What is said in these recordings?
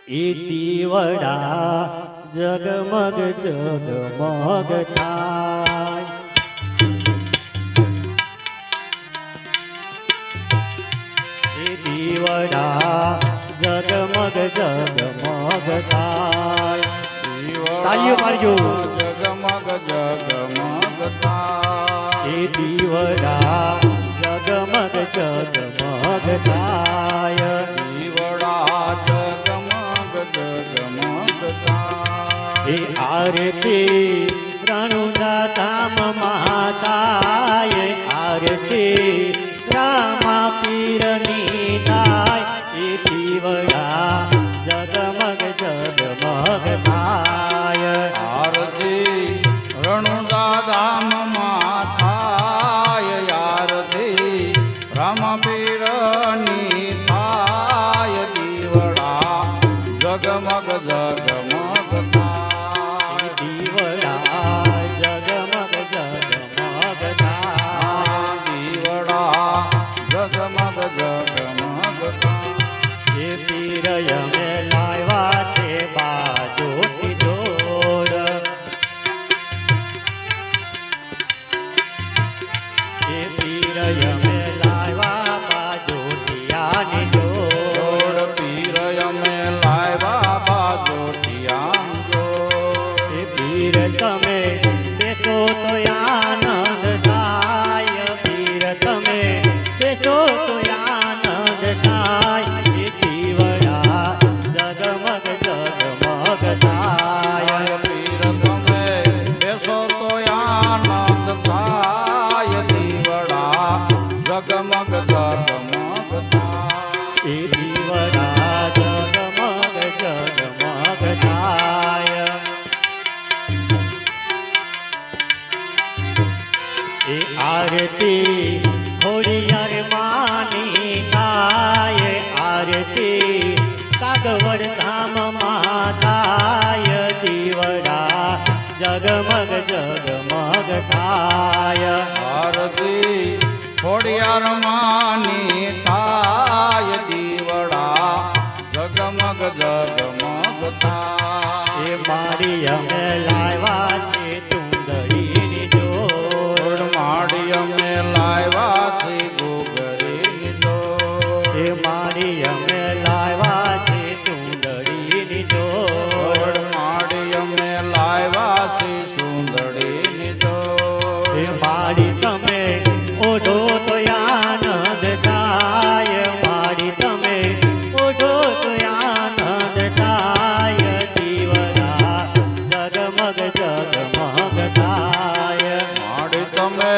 એ દીવડા જગમગ જગમગ થાય, એ દીવડા જગમગ જગમગ થાય, તાળીઓ મારજો, જગમગ જગમગ થાય, એ દીવડા જગમગ જગમગ થાય, દીવડા જગમગ જગમગ થાય, એ આરતી રણુજા ધામ માતાએ, આરતી રામા પીરની થાય, એ દીવડા જગમગ જગમગ થાય, આરતી રણુદા ધામમાં થાય, આરતી રામપીરની થાય, દીવડા જગમગ જગમગ થાય, દીવડા જગમગ જગમગ થાય, દીવડા જગમગ જગમગ થાય, એ પીરય મે લાવ્યા છે બાજોથી જોડ, એ પીરય મે લાવ્યા બાજોઠિયાની જોડ, પીરય મે લાવ્યા બાજોઠિયાન જોડ, એ પીર તમે બેસો તો આનંદ થાય, પીર તમે બેસો તો આનંદ થાય, એ દીવડા જગમગ જગમગ થાય, પીર તમે બેસો તો આનંદ થાય, દીવડા જગમગ જગમગ થાય, એ દીવડા જગમગ જગમગ થાય, એ આરતી ખોડિયાર માની થાય, આરતી કાગવડ ધામ માતાય, દીવડા જગમગ જગમગ થાય, આરતી ખોડિયાર માની થાય, દીવડા જગમગ જગમગ થાય, એ મારી અમે લાવ્યા છે ચુંદડીની જોડ, માડી અમે લાવ્યા છે ગોગરીની જોડ, એ મારી અમે લાવ્યા છે ચુંદડીની જોડ, માડી અમે લાવ્યા છે સુંદરીની જોડ, એ મારી તમે ઓઢો તો આનંદ થાય, મારી તમે ઓઢો તો આનંદ થાય, દીવડા જગમગ જગમગ થાય, માડી તમે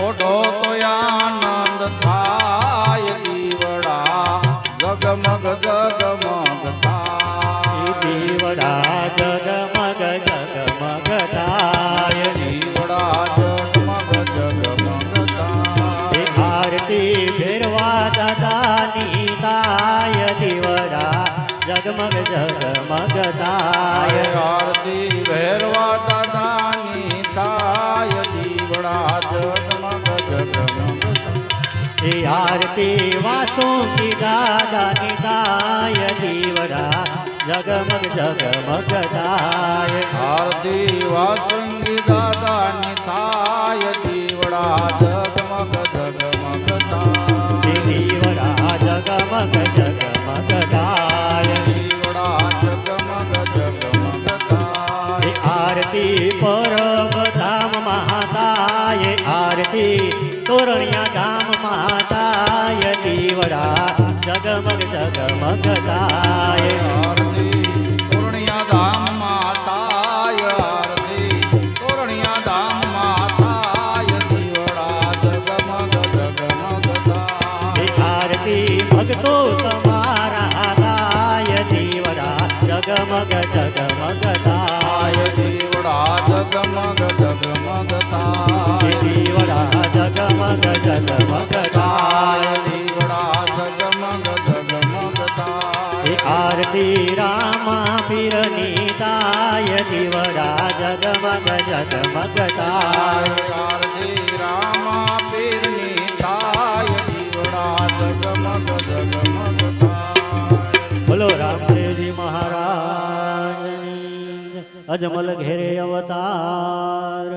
ઓઢો તો આનંદ થાય, દીવડા જગમગ જગમગ થાય, દીવડા જગમગ જગમગ થાય, દીવડા જગમગ જગમગ થાય, એ આરતી ફેરવા દાદાની થાય, દીવડા જગમગ જગમગ થાય, આરતી ભૈરવા દાદાની થાય, દીવડા જગમગ જગમગ થાય, એ આરતી વાસુકી દાદાની થાય, દીવડા જગમગ જગમગ થાય, આરતી વાસંગી દાદાની થાય, દીવડા જગમગ જગમગ થાય, દીવડા જગમગ જગમગ થાય, દીવડા જગમગ જગમગ થાય, એ આરતી પરબ ધામ માતાએ, આરતી તોરણિયા ધામ માતાય, દીવડા જગમગ જગમગ થાય, આરતી પૂર્ણિયા ધામ માતાય, આરતી પૂર્ણિયા ધામ માતાય, દીવડા જગમગ જગમગ એ થાય, આરતી ભક્તો તમારા થાય, દીવડા જગમગ જગમગ થાય, દીવડા જગમગ જગમગ થાય, દીવડા જગમગ જગમગ થાય, દીવડા જગમગ જગમગ થાય, એ આરતી રામા પીરની થાય, દીવડા જગમગ જગમગ થાય, આરતી રામા પીરની થાય, દીવડા જગમગ જગમગ થાય, બોલો રામદેવજી મહારાજ અજમલ ઘેરે અવતાર